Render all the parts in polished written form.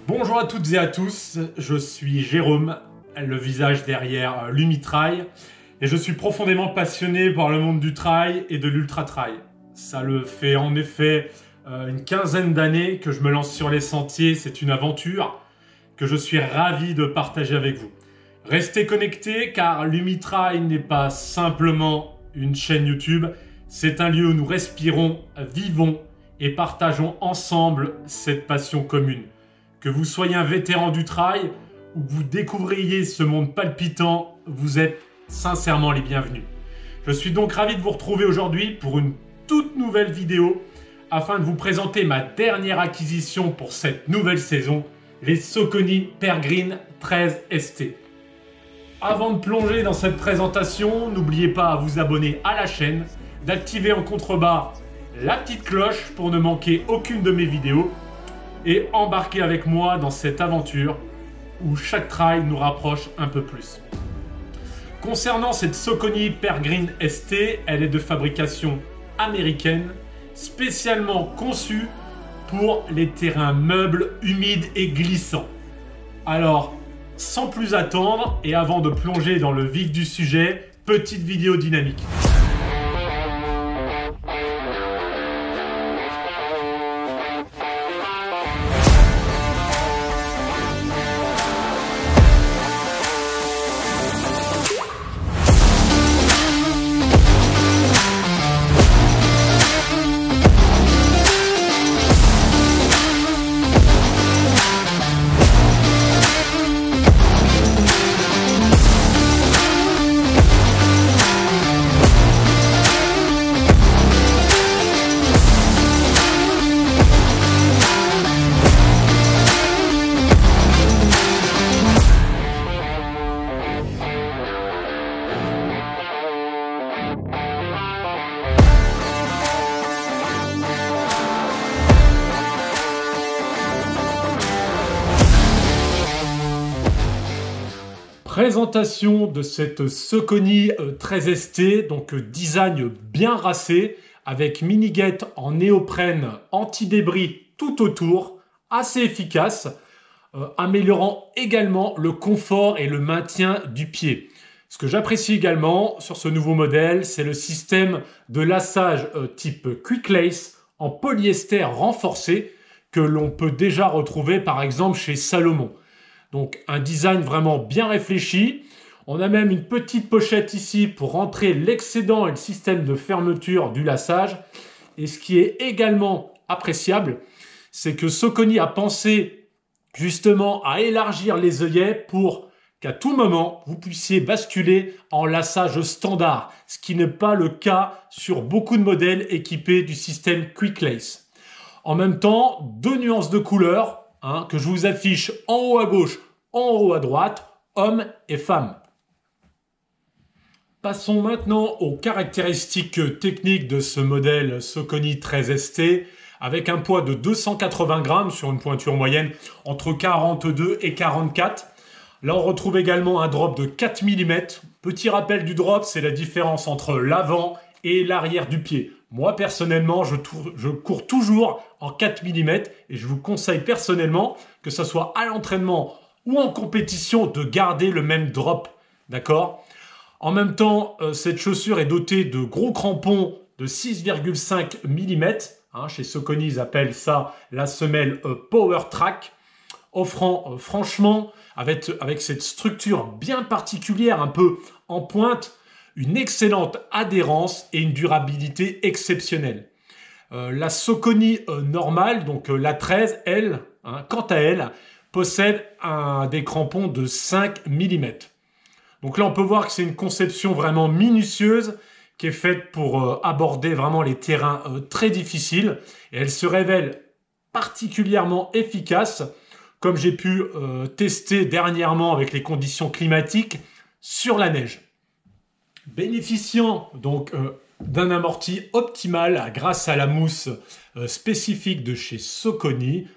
Bonjour à toutes et à tous, je suis Jérôme, le visage derrière l'Umitrail, et je suis profondément passionné par le monde du trail et de l'ultra-trail. Ça le fait en effet une quinzaine d'années que je me lance sur les sentiers, c'est une aventure que je suis ravi de partager avec vous. Restez connectés car l'Umitrail n'est pas simplement une chaîne YouTube, c'est un lieu où nous respirons, vivons et partageons ensemble cette passion commune. Que vous soyez un vétéran du trail ou que vous découvriez ce monde palpitant, vous êtes sincèrement les bienvenus. Je suis donc ravi de vous retrouver aujourd'hui pour une toute nouvelle vidéo afin de vous présenter ma dernière acquisition pour cette nouvelle saison, les Saucony Peregrine 13 ST. Avant de plonger dans cette présentation, n'oubliez pas à vous abonner à la chaîne, d'activer en contrebas la petite cloche pour ne manquer aucune de mes vidéos et embarquer avec moi dans cette aventure où chaque trail nous rapproche un peu plus. Concernant cette Saucony Peregrine ST, elle est de fabrication américaine, spécialement conçue pour les terrains meubles, humides et glissants. Alors, sans plus attendre et avant de plonger dans le vif du sujet, petite vidéo dynamique. Présentation de cette Saucony 13 ST, donc design bien racé, avec mini-guette en néoprène anti-débris tout autour, assez efficace, améliorant également le confort et le maintien du pied. Ce que j'apprécie également sur ce nouveau modèle, c'est le système de lassage type Quick Lace en polyester renforcé que l'on peut déjà retrouver par exemple chez Salomon. Donc un design vraiment bien réfléchi. On a même une petite pochette ici pour rentrer l'excédent et le système de fermeture du lassage. Et ce qui est également appréciable, c'est que Saucony a pensé justement à élargir les œillets pour qu'à tout moment, vous puissiez basculer en lassage standard, ce qui n'est pas le cas sur beaucoup de modèles équipés du système Quick Lace. En même temps, deux nuances de couleurs que je vous affiche en haut à gauche, en haut à droite, hommes et femmes. Passons maintenant aux caractéristiques techniques de ce modèle Saucony 13 ST avec un poids de 280 grammes sur une pointure moyenne entre 42 et 44. Là, on retrouve également un drop de 4 mm. Petit rappel du drop, c'est la différence entre l'avant et l'arrière du pied. Moi, personnellement, je cours toujours en 4 mm et je vous conseille personnellement, que ce soit à l'entraînement ou en compétition, de garder le même drop. D'accord ? En même temps, cette chaussure est dotée de gros crampons de 6,5 mm. Chez Saucony, ils appellent ça la semelle Power Track, offrant franchement, avec cette structure bien particulière, un peu en pointe, une excellente adhérence et une durabilité exceptionnelle. La Saucony normale, donc la 13, elle, quant à elle, possède des crampons de 5 mm. Donc là, on peut voir que c'est une conception vraiment minutieuse qui est faite pour aborder vraiment les terrains très difficiles. Et elle se révèle particulièrement efficace, comme j'ai pu tester dernièrement avec les conditions climatiques sur la neige. Bénéficiant donc d'un amorti optimal grâce à la mousse spécifique de chez Saucony,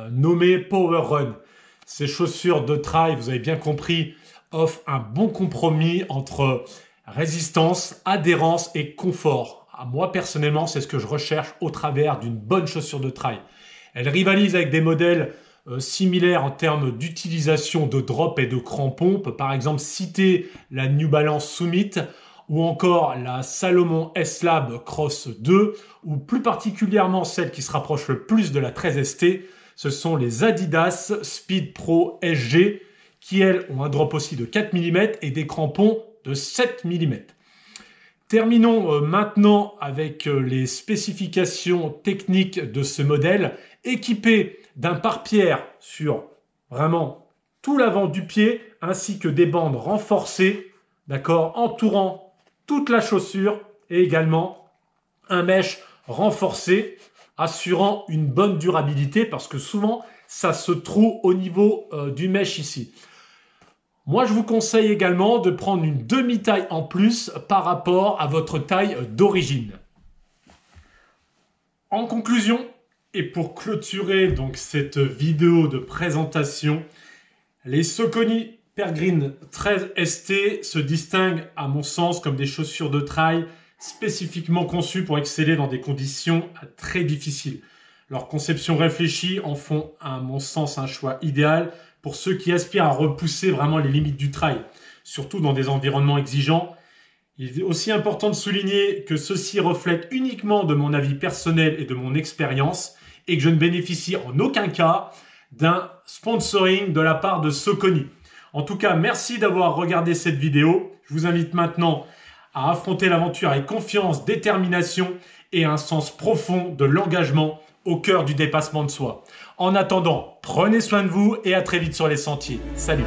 nommée Power Run. Ces chaussures de trail, vous avez bien compris, offrent un bon compromis entre résistance, adhérence et confort. Moi personnellement, c'est ce que je recherche au travers d'une bonne chaussure de trail. Elle rivalise avec des modèles similaires en termes d'utilisation de drop et de crampons. On peut par exemple citer la New Balance Summit ou encore la Salomon S-Lab Cross 2, ou plus particulièrement celle qui se rapproche le plus de la 13ST, ce sont les Adidas Speed Pro SG, qui elles ont un drop aussi de 4 mm et des crampons de 7 mm. Terminons maintenant avec les spécifications techniques de ce modèle, équipé d'un pare-pierre sur vraiment tout l'avant du pied, ainsi que des bandes renforcées, d'accord, entourant toute la chaussure, et également un mesh renforcé assurant une bonne durabilité, parce que souvent ça se trouve au niveau du mesh ici. Moi, je vous conseille également de prendre une demi-taille en plus par rapport à votre taille d'origine. En conclusion, et pour clôturer donc cette vidéo de présentation, les Saucony Peregrine 13ST se distinguent à mon sens comme des chaussures de trail spécifiquement conçues pour exceller dans des conditions très difficiles. Leur conception réfléchie en font à mon sens un choix idéal pour ceux qui aspirent à repousser vraiment les limites du trail, surtout dans des environnements exigeants. Il est aussi important de souligner que ceci reflète uniquement de mon avis personnel et de mon expérience, et que je ne bénéficie en aucun cas d'un sponsoring de la part de Saucony. En tout cas, merci d'avoir regardé cette vidéo. Je vous invite maintenant à affronter l'aventure avec confiance, détermination et un sens profond de l'engagement au cœur du dépassement de soi. En attendant, prenez soin de vous et à très vite sur les sentiers. Salut!